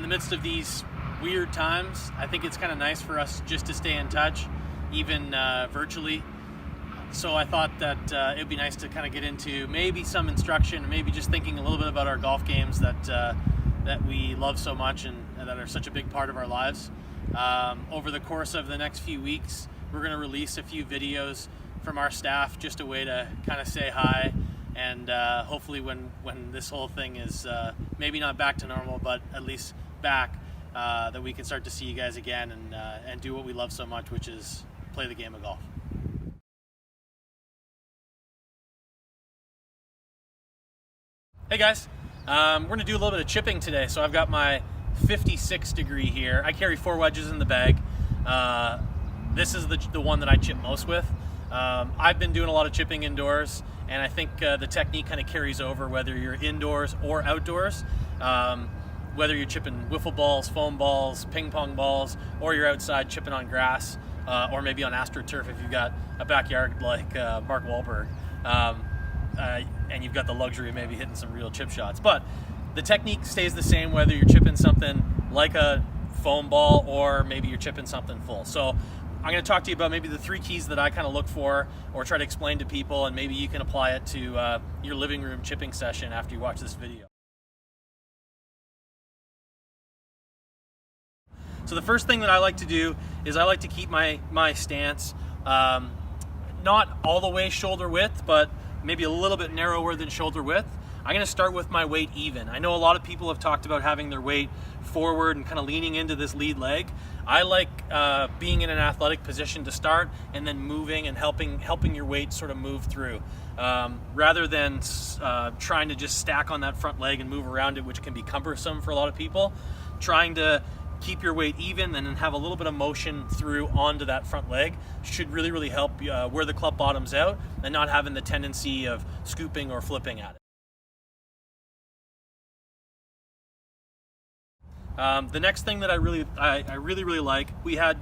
the midst of these weird times, I think it's kind of nice for us just to stay in touch, even virtually. So I thought that it'd be nice to kind of get into maybe some instruction, maybe just thinking a little bit about our golf games that we love so much and that are such a big part of our lives. Over the course of the next few weeks, we're going to release a few videos from our staff, just a way to kind of say hi, and hopefully when this whole thing is maybe not back to normal, but at least back, that we can start to see you guys again and do what we love so much, which is play the game of golf. Hey guys, we're going to do a little bit of chipping today. So I've got my 56 degree here. I carry 4 wedges in the bag. This is the one that I chip most with. I've been doing a lot of chipping indoors, and I think the technique kind of carries over whether you're indoors or outdoors. Whether you're chipping wiffle balls, foam balls, ping pong balls, or you're outside chipping on grass, or maybe on AstroTurf if you've got a backyard like Mark Wahlberg. And you've got the luxury of maybe hitting some real chip shots. But the technique stays the same whether you're chipping something like a foam ball or maybe you're chipping something full. So I'm going to talk to you about maybe the 3 keys that I kind of look for or try to explain to people, and maybe you can apply it to your living room chipping session after you watch this video. So the first thing that I like to do is I like to keep my stance not all the way shoulder width, but maybe a little bit narrower than shoulder width. I'm going to start with my weight even. I know a lot of people have talked about having their weight forward and kind of leaning into this lead leg. I like being in an athletic position to start and then moving and helping your weight sort of move through, rather than trying to just stack on that front leg and move around it, which can be cumbersome for a lot of people. Trying to keep your weight even and then have a little bit of motion through onto that front leg should really help where the club bottoms out and not having the tendency of scooping or flipping at it. The next thing that I really like, we had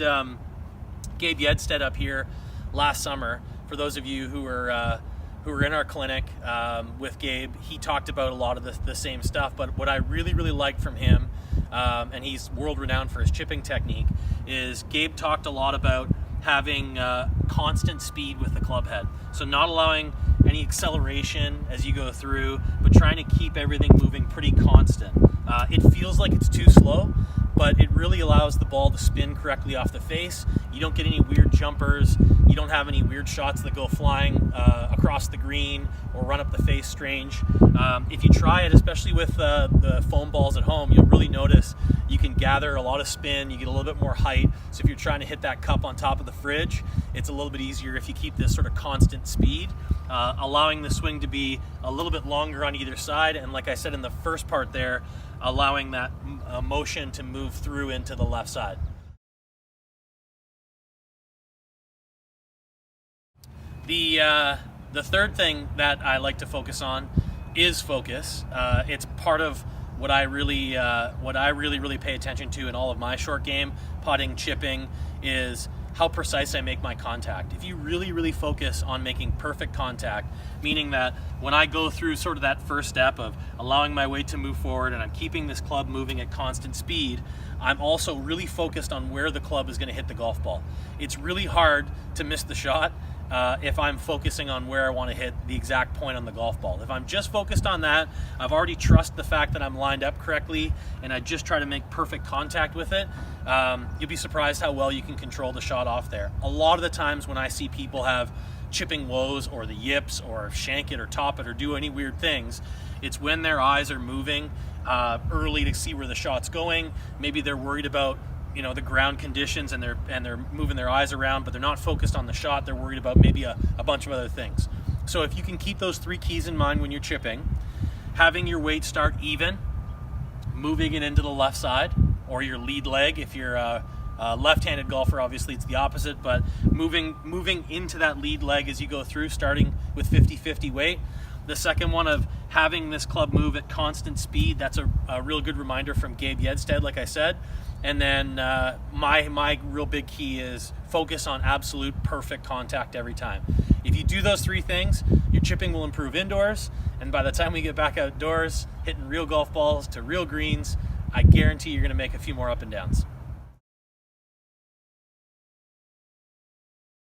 Gabe Yedstead up here last summer. For those of you who were in our clinic with Gabe, he talked about a lot of the same stuff, but what I really liked from him, and he's world renowned for his chipping technique, is Gabe talked a lot about having constant speed with the club head. So not allowing any acceleration as you go through, but trying to keep everything moving pretty constant. It feels like it's too slow, but it really allows the ball to spin correctly off the face. You don't get any weird jumpers. You don't have any weird shots that go flying across the green or run up the face strange. If you try it, especially with the foam balls at home, you'll really notice you can gather a lot of spin, you get a little bit more height. So if you're trying to hit that cup on top of the fridge, it's a little bit easier if you keep this sort of constant speed, allowing the swing to be a little bit longer on either side. And like I said in the first part there, allowing that motion to move through into the left side. The third thing that I like to focus on is focus. It's part of what I really pay attention to in all of my short game, putting, chipping, is how precise I make my contact. If you really focus on making perfect contact, meaning that when I go through sort of that first step of allowing my weight to move forward and I'm keeping this club moving at constant speed, I'm also really focused on where the club is going to hit the golf ball. It's really hard to miss the shot if I'm focusing on where I want to hit the exact point on the golf ball. If I'm just focused on that, I've already trust the fact that I'm lined up correctly and I just try to make perfect contact with it, you'll be surprised how well you can control the shot off there. A lot of the times when I see people have chipping woes or the yips or shank it or top it or do any weird things, it's when their eyes are moving early to see where the shot's going. Maybe they're worried about the ground conditions and they're moving their eyes around, but they're not focused on the shot. They're worried about maybe a bunch of other things. So if you can keep those 3 keys in mind when you're chipping, having your weight start even, moving it into the left side or your lead leg. If you're a left-handed golfer, obviously it's the opposite, but moving into that lead leg as you go through, starting with 50-50 weight. The second one of having this club move at constant speed, that's a real good reminder from Gabe Yedstead, like I said. And then my real big key is focus on absolute perfect contact every time. If you do those 3 things, your chipping will improve indoors, and by the time we get back outdoors, hitting real golf balls to real greens, I guarantee you're going to make a few more up and downs.